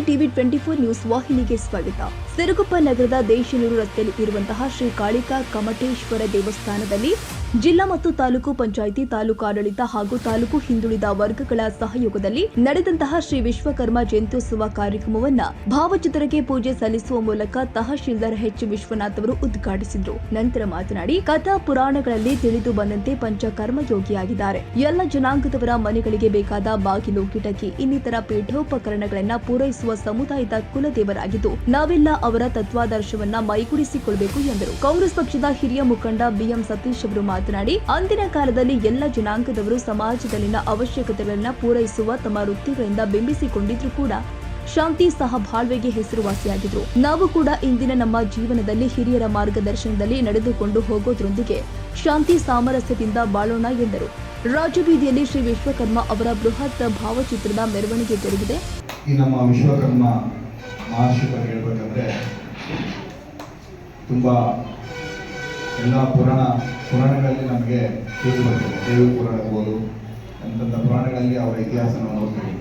TV 24 news ವಾಹಿನಿಗೆ ಸ್ವಾಗತ. ಸಿರುಗುಪ್ಪ ನಗರದ ದೇಶನೂರು ರಸ್ತೆಯಲ್ಲಿ ಇರುವಂತಹ ಶ್ರೀ ಕಾಳಿಕಾ ಕಮಟೇಶ್ವರ ದೇವಸ್ಥಾನದಲ್ಲಿ ಜಿಲ್ಲಾ ಮತ್ತು ತಾಲೂಕು ಪಂಚಾಯಿತಿ, ತಾಲೂಕು ಆಡಳಿತ ಹಾಗೂ ತಾಲೂಕು ಹಿಂದುಳಿದ ವರ್ಗಗಳ ಸಹಯೋಗದಲ್ಲಿ ನಡೆದಂತಹ ಶ್ರೀ ವಿಶ್ವಕರ್ಮ ಜಯಂತ್ಯೋತ್ಸವ ಕಾರ್ಯಕ್ರಮವನ್ನ ಭಾವಚಿತ್ರಕ್ಕೆ ಪೂಜೆ ಸಲ್ಲಿಸುವ ಮೂಲಕ ತಹಶೀಲ್ದಾರ್ ಎಚ್ ವಿಶ್ವನಾಥ್ ಅವರು ಉದ್ಘಾಟಿಸಿದರು. ನಂತರ ಮಾತನಾಡಿ, ಕಥಾ ಪುರಾಣಗಳಲ್ಲಿ ತಿಳಿದು ಬಂದಂತೆ ಪಂಚಕರ್ಮಯೋಗಿಯಾಗಿದ್ದಾರೆ. ಎಲ್ಲ ಜನಾಂಗದವರ ಮನೆಗಳಿಗೆ ಬೇಕಾದ ಬಾಗಿಲು, ಕಿಟಕಿ ಇನ್ನಿತರ ಪೀಠೋಪಕರಣಗಳನ್ನ ಪೂರೈಸುವ ಸಮುದಾಯದ ಕುಲದೇವರಾಗಿದ್ದು, ನಾವೆಲ್ಲ ಅವರ ತತ್ವಾದರ್ಶವನ್ನ ಮೈಗೂಡಿಸಿಕೊಳ್ಳಬೇಕು ಎಂದರು. ಕಾಂಗ್ರೆಸ್ ಪಕ್ಷದ ಹಿರಿಯ ಮುಖಂಡ ಬಿಎಂ ಸತೀಶ್ ಅವರು ಮಾತನಾಡಿ, ಅಂದಿನ ಕಾಲದಲ್ಲಿ ಎಲ್ಲ ಜನಾಂಗದವರು ಸಮಾಜದಲ್ಲಿನ ಅವಶ್ಯಕತೆಗಳನ್ನ ಪೂರೈಸುವ ತಮ್ಮ ವೃತ್ತಿಗಳಿಂದ ಬಿಂಬಿಸಿಕೊಂಡಿದ್ರು ಕೂಡ ಶಾಂತಿ ಸಹಬಾಳ್ವೆಗೆ ಹೆಸರುವಾಸಿಯಾಗಿದ್ರು. ನಾವು ಕೂಡ ಇಂದಿನ ನಮ್ಮ ಜೀವನದಲ್ಲಿ ಹಿರಿಯರ ಮಾರ್ಗದರ್ಶನದಲ್ಲಿ ನಡೆದುಕೊಂಡು ಹೋಗೋದ್ರೊಂದಿಗೆ ಶಾಂತಿ ಸಾಮರಸ್ಯದಿಂದ ಬಾಳೋಣ ಎಂದರು. ರಾಜಬೀದಿಯಲ್ಲಿ ಶ್ರೀ ವಿಶ್ವಕರ್ಮ ಅವರ ಬೃಹತ್ ಭಾವಚಿತ್ರದ ಮೆರವಣಿಗೆ ಜರುಗಿದೆ. ಈ ನಮ್ಮ ವಿಶ್ವಕರ್ಮ ಮಹರ್ಷಿ ಬಗ್ಗೆ ಹೇಳ್ಬೇಕಂದ್ರೆ ತುಂಬಾ ಎಲ್ಲ ಪುರಾಣಗಳಲ್ಲಿ ನಮಗೆ ತಿಳಿದು ಬರ್ತದೆ. ದೇವಿ ಪುರಾಣ ಇರ್ಬೋದು, ಅಂತಂಥ ಪುರಾಣಗಳಲ್ಲಿ ಅವರ ಇತಿಹಾಸ ನಾವು ನೋಡ್ತೀವಿ.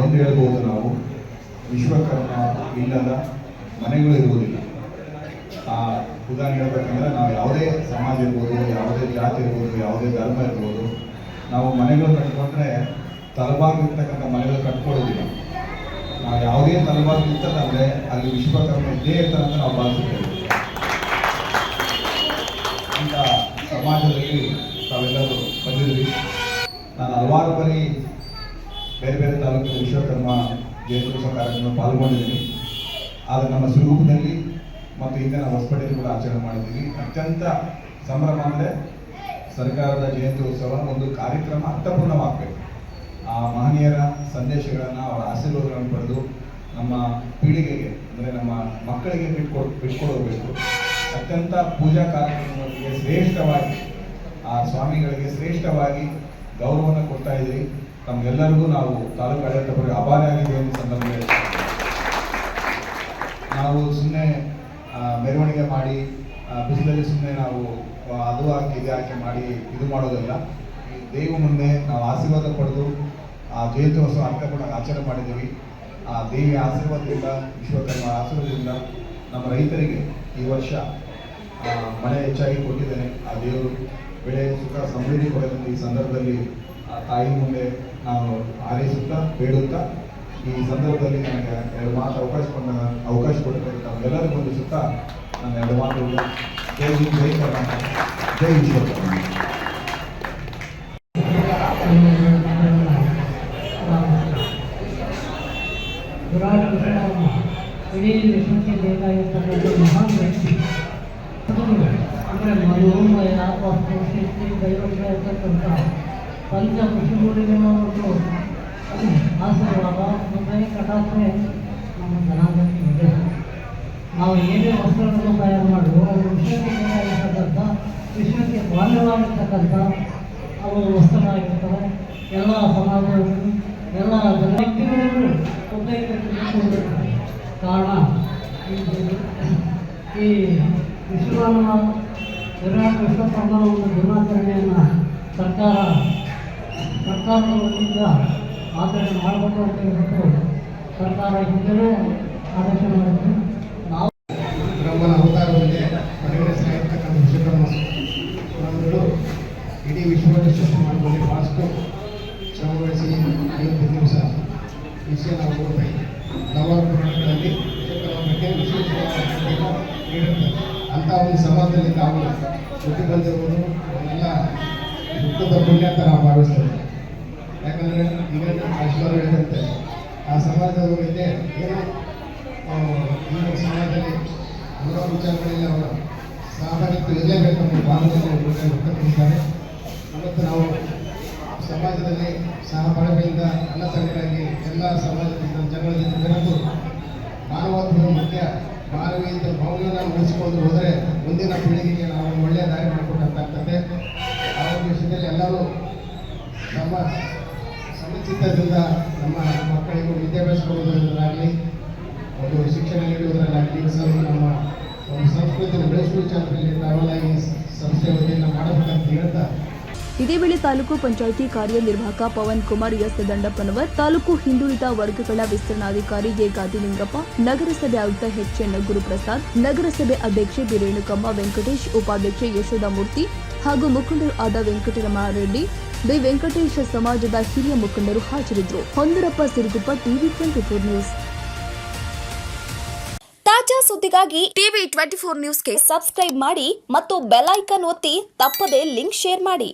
ಒಂದು ಹೇಳ್ಬೋದು, ನಾವು ವಿಶ್ವಕರ್ಮ ಇಲ್ಲದ ಮನೆಗಳು ಇರುವುದಿಲ್ಲ. ಉದಾಹರಣೆ ಹೇಳ್ಬೇಕಂದ್ರೆ ನಾವು ಯಾವುದೇ ಸಮಾಜ ಇರ್ಬೋದು, ಯಾವುದೇ ಜಾತಿ ಇರ್ಬೋದು, ಯಾವುದೇ ಧರ್ಮ ಇರ್ಬೋದು, ನಾವು ಮನೆಗಳು ಕಟ್ಕೊಂಡ್ರೆ ತಲಬಾಗಿರ್ತಕ್ಕಂಥ ಮನೆಗಳು ಕಟ್ಕೊಳ್ಳೋದಿಲ್ಲ. ನಾವು ಯಾವುದೇ ತಲಬಾಗಿ ಇರ್ತದಂದ್ರೆ ಅಲ್ಲಿ ವಿಶ್ವಕರ್ಮ ಇದ್ದೇ ಇರ್ತಾರಂತ ನಾವು ಭಾವಿಸುತ್ತೇವೆ. ಅಂತ ಸಮಾಜದಲ್ಲಿ ತಾವೆಲ್ಲರೂ ಬಂದಿದ್ವಿ. ನಾನು ಹಲವಾರು ಬಾರಿ ಬೇರೆ ಬೇರೆ ತಾಲೂಕಿನ ವಿಶ್ವಕರ್ಮ ಜಯಂತ್ಯೋತ್ಸವ ಕಾರ್ಯಕ್ರಮ ಪಾಲ್ಗೊಂಡಿದ್ದೀನಿ. ಆದರೆ ನಮ್ಮ ಸಿರುಗುಪ್ಪದಲ್ಲಿ ಮತ್ತು ಈಗ ನಾವು ಹೊಸಪೇಟೆಯಲ್ಲಿ ಕೂಡ ಆಚರಣೆ ಮಾಡಿದ್ದೀವಿ. ಅತ್ಯಂತ ಸಂಭ್ರಮ ಅಂದರೆ ಸರ್ಕಾರದ ಜಯಂತ್ಯೋತ್ಸವ ಒಂದು ಕಾರ್ಯಕ್ರಮ ಅರ್ಥಪೂರ್ಣವಾಗಬೇಕು. ಆ ಮಹನೀಯರ ಸಂದೇಶಗಳನ್ನು, ಅವರ ಆಶೀರ್ವಾದಗಳನ್ನು ಪಡೆದು ನಮ್ಮ ಪೀಳಿಗೆಗೆ ಅಂದರೆ ನಮ್ಮ ಮಕ್ಕಳಿಗೆ ಬಿಟ್ಕೊಡಬೇಕು. ಅತ್ಯಂತ ಪೂಜಾ ಕಾರ್ಯಕ್ರಮಗಳಿಗೆ ಶ್ರೇಷ್ಠವಾಗಿ ಆ ಸ್ವಾಮಿಗಳಿಗೆ ಶ್ರೇಷ್ಠವಾಗಿ ಗೌರವವನ್ನು ಕೊಡ್ತಾ ಇದ್ದೀವಿ. ನಮಗೆಲ್ಲರಿಗೂ ನಾವು ತಾಲೂಕು ಆಡಳಿತ ಪರವಾಗಿ ಆಭಾರಿಯಾಗಿದ್ದೇವೆ. ಈ ಸಂದರ್ಭದಲ್ಲಿ ನಾವು ಸುಮ್ಮನೆ ಮೆರವಣಿಗೆ ಮಾಡಿ ಬಿಸಿಲಲ್ಲಿ ಸುಮ್ಮನೆ ನಾವು ಅದು ಹಾಕಿ ಇದು ಹಾಕಿ ಮಾಡಿ ಇದು ಮಾಡೋದಲ್ಲ. ಈ ದೇವ ಮುಂದೆ ನಾವು ಆಶೀರ್ವಾದ ಪಡೆದು ಆ ಜಯಂತ್ಯೋತ್ಸವ ಅರ್ಥಪೂರ್ಣ ಆಚರಣೆ ಮಾಡಿದ್ದೀವಿ. ಆ ದೇವಿಯ ಆಶೀರ್ವಾದದಿಂದ, ವಿಶ್ವಕರ್ಮ ಆಶೀರ್ವಾದದಿಂದ ನಮ್ಮ ರೈತರಿಗೆ ಈ ವರ್ಷ ಮಳೆ ಹೆಚ್ಚಾಗಿ ಕೊಟ್ಟಿದ್ದೇನೆ. ಆ ದೇವರು ಬೆಳೆ ಸುಖ ಸಮೃದ್ಧಿ ಕೊಡೋದನ್ನು ಈ ಸಂದರ್ಭದಲ್ಲಿ ಆ ತಾಯಿ ಮುಂದೆ ನಾನು ಹಾರೈಸುತ್ತಾ ಬೇಡುತ್ತಾ, ಈ ಸಂದರ್ಭದಲ್ಲಿ ನನಗೆ ಎರಡು ಮಾತು ಅವಕಾಶ ಕೊಟ್ಟರೆ ತಾವೆಲ್ಲರಿಗೂ ವಂದಿಸುತ್ತಾ ನಾನು ಎರಡು ಮಾತು ಜೈ ಕರ್ನಾಟಕ, ಜೈ ವಿಶ್ವಕರ್ಮ. ಇಡೀ ವಿಶ್ವಕ್ಕೆ ಬೇಕಾಗಿರ್ತಕ್ಕಂಥ ಮಹಾನ್ ವ್ಯಕ್ತಿ. ಅಂದರೆ ಮನೋಮಯ ಶಕ್ತಿ ದೈವಕ್ಕೆ ಇರ್ತಕ್ಕಂಥ ಪಂಚ ಋಷಿಗಳಿಗಳ ಒಂದು ಆಶೀರ್ವಾದ ಮತ್ತು ಕಟಾಕ್ಷೆ ನಮ್ಮ ಜನಾಂಗಕ್ಕೆ ಇದೆ. ನಾವು ಏನೇ ವಸ್ತುಗಳನ್ನು ತಯಾರು ಮಾಡುವ ಅವರು ವಿಶ್ವಕ್ಕೆ ಬೇಕಾಗಿರ್ತಕ್ಕಂಥ, ವಿಶ್ವಕ್ಕೆ ಮಾನ್ಯವಾಗಿರ್ತಕ್ಕಂಥ ಅವರು ವಸ್ತುಗಳಾಗಿರ್ತವೆ. ಎಲ್ಲ ಸಮಾಜಗಳು, ಎಲ್ಲ ವ್ಯಕ್ತಿಗಳಿಗೂ ಉದ್ದೇಶಿಸಿಕೊಂಡಿರ್ತಾರೆ. ಕಾರಣ ಈ ವಿಶ್ವಕರ್ಮ ವಿಶ್ವಕರ್ಮನ ಒಂದು ದಿನಾಚರಣೆಯನ್ನು ಸರ್ಕಾರದ ವತಿಯಿಂದ ಆಚರಣೆ ಮಾಡಬೇಕು ಅಂತ ಹೇಳ್ಬಿಟ್ಟು ಸರ್ಕಾರ ಹಿಂದೆ ಆದೇಶ ಮಾಡಿತ್ತು. ನಾವು ಬ್ರಹ್ಮನ ಅವತಾರದಲ್ಲಿ ಪರಿಗಣಿಸಲಾಗಿರ್ತಕ್ಕಂಥ ವಿಶ್ವಕರ್ಮಗಳು ಇಡೀ ವಿಶ್ವವನ್ನು ಸೃಷ್ಟಿ ಮಾಡುವಲ್ಲಿ ಭಾಳಷ್ಟು ಶ್ರಮವಹಿಸಿ 50 ದಿವಸ ವಿಷಯ ನಾವು ನೋಡ್ತಾ ಇದ್ದೀವಿ. ಹಲವಾರು ಪುರಾಣಗಳಲ್ಲಿ ವಿಶ್ವಕರ್ಮ ಬಗ್ಗೆ ವಿಶೇಷವಾಗಿ ನೀಡುತ್ತದೆ. ಅಂಥ ಒಂದು ಸಮಾಜದಲ್ಲಿ ನಾವು ಹುಟ್ಟಿ ಬಂದಿರುವುದು ಎಲ್ಲ ಹುಟ್ಟದ ಪುಣ್ಯ ಅಂತ ನಾವು ಭಾವಿಸ್ತೇವೆ. ಯಾಕಂದರೆ ಈಗ ಅಶ್ವರ ಹೇಳಿದಂತೆ ಆ ಸಮಾಜದವರಿಗೆ ಏನು ಈ ಸಮಾಜದಲ್ಲಿ ಹಲವಾರು ವಿಚಾರಗಳಲ್ಲಿ ಅವರ ಸಹಭಾಗಿತ್ವ ಇರಲೇಬೇಕು ಅನ್ನೋ ಭಾಗದಲ್ಲಿ ವ್ಯಕ್ತಪಡಿಸಿದ್ದಾರೆ. ಮತ್ತು ನಾವು ಸಮಾಜದಲ್ಲಿ ಸಹಬಾಳ್ವೆಯಿಂದ ಎಲ್ಲ ತಲೆಗಳಾಗಿ ಎಲ್ಲ ಸಮಾಜದಿಂದ ಜನರ ಜೊತೆ ಬೆರೆತು ಮಾನವತ್ವ ಮುಖ್ಯ, ಮಾನವೀಯತೆ ಮೌಲ್ಯನ ಉಳಿಸಿಕೊಂಡು ಹೋದರೆ ಮುಂದಿನ ಪೀಳಿಗೆಗೆ ನಾವು ಒಳ್ಳೆಯ ದಾರಿ ಮಾಡಿಕೊಟ್ಟಂತಾಗ್ತದೆ. ಆ ಒಂದು ವಿಷಯದಲ್ಲಿ ಎಲ್ಲರೂ ನಮ್ಮ ಸಮಚಿತ್ತದಿಂದ ನಮ್ಮ ಮಕ್ಕಳಿಗೂ ವಿದ್ಯಾಭ್ಯಾಸ ಕೊಡುವುದರಾಗಲಿ, ಒಂದು ಶಿಕ್ಷಣ ನೀಡುವುದರಲ್ಲಾಗಲಿ, ನಮ್ಮ ಒಂದು ಸಂಸ್ಕೃತಿಯನ್ನು ಬೆಳೆಸುವ ವಿಚಾರದಲ್ಲಿ ನಾವೆಲ್ಲ ಈ ಸಂಸ್ಥೆ ವತಿಯಿಂದ ಮಾಡಬೇಕಂತ ಹೇಳ್ತಾ ಇದೇ ವೇಳೆ ತಾಲೂಕು ಪಂಚಾಯಿತಿ ಕಾರ್ಯನಿರ್ವಾಹಕ ಪವನ್ ಕುಮಾರ್ ಎಸ್ ದಂಡಪ್ಪನವರ್, ತಾಲೂಕು ಹಿಂದುಳಿದ ವರ್ಗಗಳ ವಿಸ್ತರಣಾಧಿಕಾರಿ ಎ ಗಾದಿಲಿಂಗಪ್ಪ, ನಗರಸಭೆ ಆಯುಕ್ತ ಎಚ್ಎನ್ ಗುರುಪ್ರಸಾದ್, ನಗರಸಭೆ ಅಧ್ಯಕ್ಷೆ ಬಿ ರೇಣುಕಮ್ಮ ವೆಂಕಟೇಶ್, ಉಪಾಧ್ಯಕ್ಷೆ ಯಶೋಧಾಮೂರ್ತಿ ಹಾಗೂ ಮುಖಂಡರು ಆದ ವೆಂಕಟರಮಣರೆಡ್ಡಿ, ಬಿ ವೆಂಕಟೇಶ ಸಮಾಜದ ಹಿರಿಯ ಮುಖಂಡರು ಹಾಜರಿದ್ದರು. ಹೊಂದರಪ್ಪ ಸಿರುಗುಪ್ಪ, ಟಿವಿ 24 ನ್ಯೂಸ್. ತಾಜಾ ಸುದ್ದಿಗಾಗಿ ಟಿವಿ 24 ನ್ಯೂಸ್ಗೆ ಸಬ್ಸ್ಕ್ರೈಬ್ ಮಾಡಿ ಮತ್ತು ಬೆಲ್ ಐಕಾನ್ ಒತ್ತಿ ತಪ್ಪದೇ ಲಿಂಕ್ ಶೇರ್ ಮಾಡಿ.